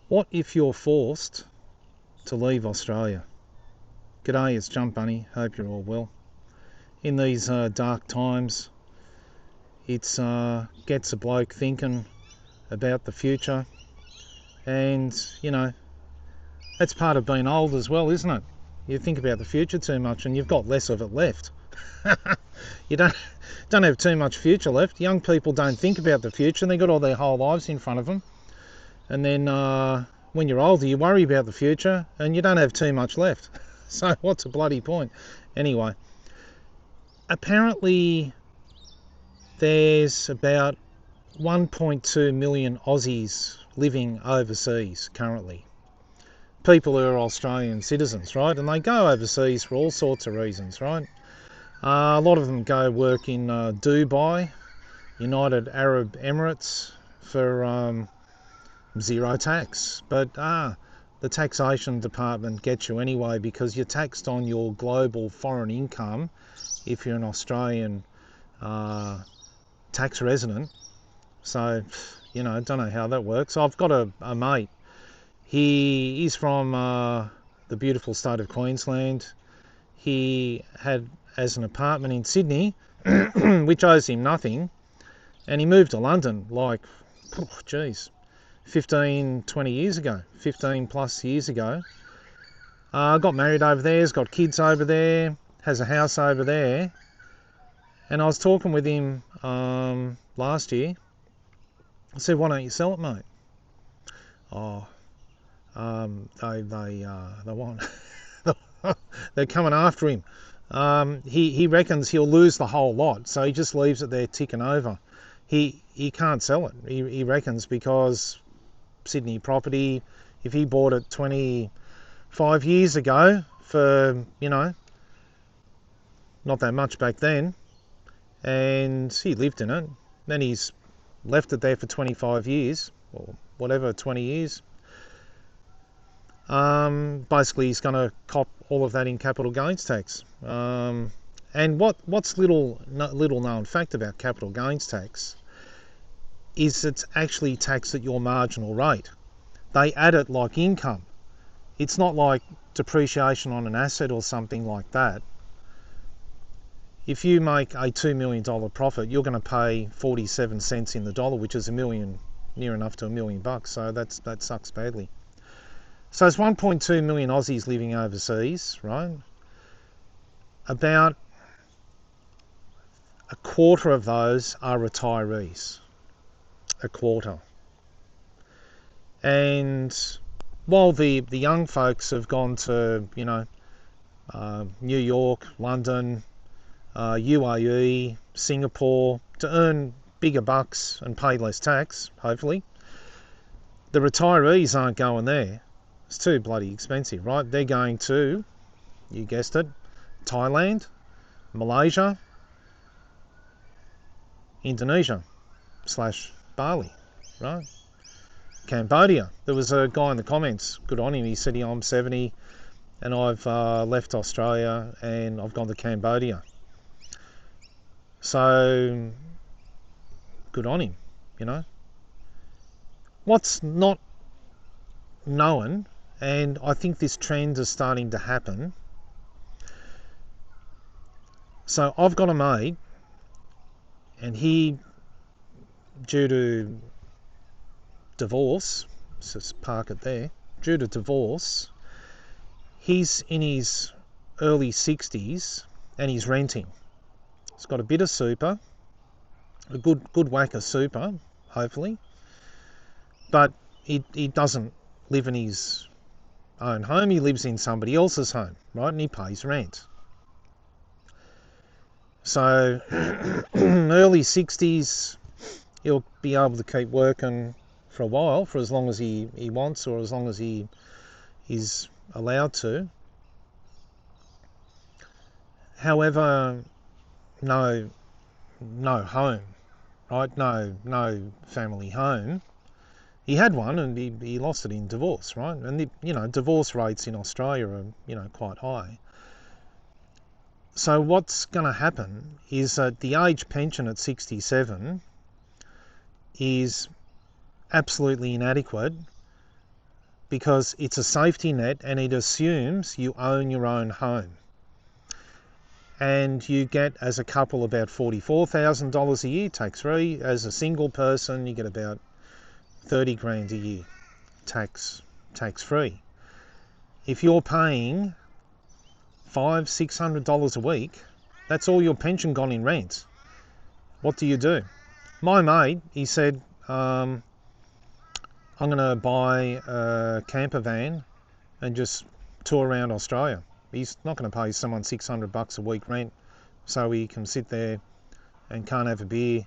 What if you're forced to leave Australia? G'day, it's Jump Bunny. Hope you're all well. In these dark times, it gets a bloke thinking about the future, and that's part of being old as well, isn't it? You think about the future too much, and you've got less of it left. You don't have too much future left. Young people don't think about the future, and they've got all their whole lives in front of them. And then when you're older, you worry about the future, and you don't have too much left. So what's a bloody point? Anyway, apparently there's about 1.2 million Aussies living overseas currently. People who are Australian citizens, right? And they go overseas for all sorts of reasons, right? A lot of them go work in Dubai, United Arab Emirates, for zero tax. But the taxation department gets you anyway, because you're taxed on your global foreign income if you're an Australian tax resident. So, don't know how that works. I've got a mate. He is from the beautiful state of Queensland. He had as an apartment in Sydney, which owes him nothing, and he moved to London like, 15 plus years ago. Got married over there, has got kids over there, has a house over there. And I was talking with him last year. I said, why don't you sell it, mate? They want they're coming after him. He reckons he'll lose the whole lot, so he just leaves it there ticking over. He can't sell it. He reckons, because Sydney property, if he bought it 25 years ago for not that much back then, and he lived in it, then he's left it there for 25 years or whatever, 20 years. Basically he's going to cop all of that in capital gains tax. And what's little known fact about capital gains tax is it's actually taxed at your marginal rate. They add it like income. It's not like depreciation on an asset or something like that. If you make a $2 million profit, you're going to pay 47 cents in the dollar, which is near enough to $1 million bucks. So that sucks badly. So it's 1.2 million Aussies living overseas, right? About a quarter of those are retirees. A quarter. And while the young folks have gone to, New York, London, UAE, Singapore, to earn bigger bucks and pay less tax, hopefully, the retirees aren't going there. It's too bloody expensive, right? They're going to, you guessed it, Thailand, Malaysia, Indonesia / Bali, right? Cambodia. There was a guy in the comments, good on him, he said, I'm 70 and I've left Australia and I've gone to Cambodia. So, good on him, What's not known, and I think this trend is starting to happen. So I've got a mate, and he, due to divorce, let's just park it there, due to divorce, he's in his early 60s and he's renting. He's got a bit of super, a good whack of super, hopefully, but he doesn't live in his own home. He lives in somebody else's home, right? And he pays rent. So early 60s, he'll be able to keep working for a while, for as long as he wants, or as long as he is allowed to. However, no home, right? No family home. He had one and he lost it in divorce, right? And divorce rates in Australia are quite high. So what's going to happen is that the age pension at 67 is absolutely inadequate because it's a safety net and it assumes you own your own home. And you get, as a couple, about $44,000 a year tax-free. As a single person, you get about 30 grand a year tax-free. If you're paying $500-600 a week, that's all your pension gone in rent. What do? My mate, he said, I'm going to buy a camper van and just tour around Australia. He's not going to pay someone $600 a week rent so he can sit there and can't have a beer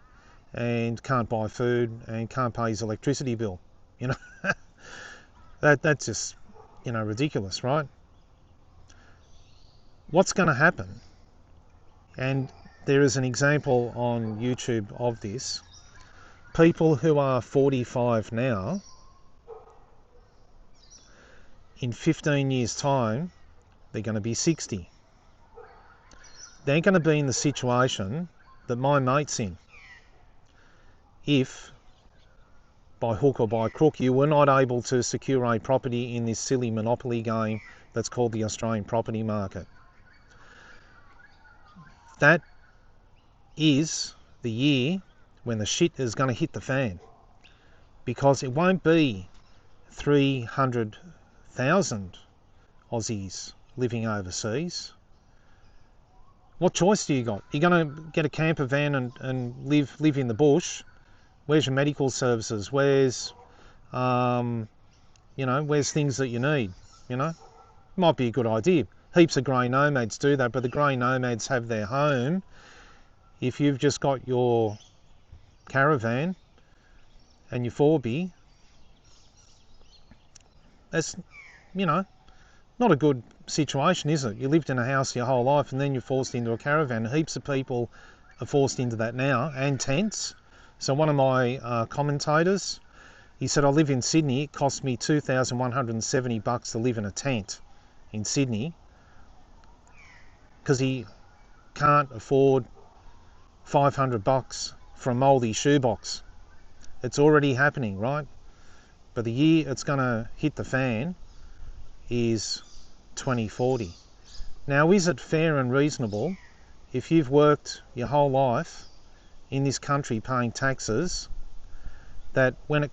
and can't buy food and can't pay his electricity bill. You know, that's just, you know, ridiculous, right? What's going to happen? And there is an example on YouTube of this. People who are 45 now, in 15 years' time, they're going to be 60. They're going to be in the situation that my mate's in. If, by hook or by crook, you were not able to secure a property in this silly monopoly game that's called the Australian property market. That is the year when the shit is going to hit the fan, because it won't be 300,000 Aussies living overseas. What choice do you got? You're going to get a camper van and live in the bush. Where's your medical services? Where's where's things that you need? You know, might be a good idea. Heaps of grey nomads do that, but the grey nomads have their home. If you've just got your caravan and your 4B, that's, you know, not a good situation, is it? You lived in a house your whole life and then you're forced into a caravan. Heaps of people are forced into that now, and tents. So one of my commentators, he said, I live in Sydney, it cost me $2,170 to live in a tent in Sydney, because he can't afford $500 for a mouldy shoebox. It's already happening, right? But the year it's going to hit the fan is 2040. Now, is it fair and reasonable, if you've worked your whole life in this country paying taxes, that when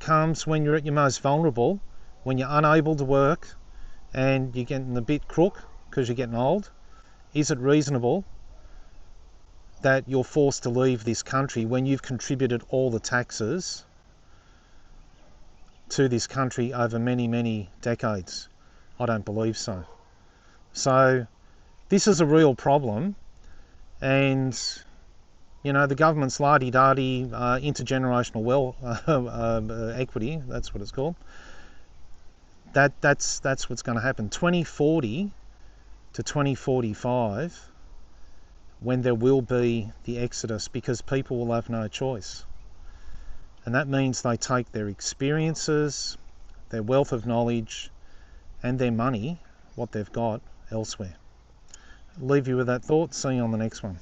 you're at your most vulnerable, when you're unable to work and you're getting a bit crook because you're getting old, is it reasonable that you're forced to leave this country when you've contributed all the taxes to this country over many, many decades? I don't believe so. So this is a real problem, and you know, the government's la-di-da-di intergenerational equity, that's what it's called. That's what's going to happen. 2040 to 2045, when there will be the exodus, because people will have no choice. And that means they take their experiences, their wealth of knowledge, and their money, what they've got, elsewhere. I'll leave you with that thought. See you on the next one.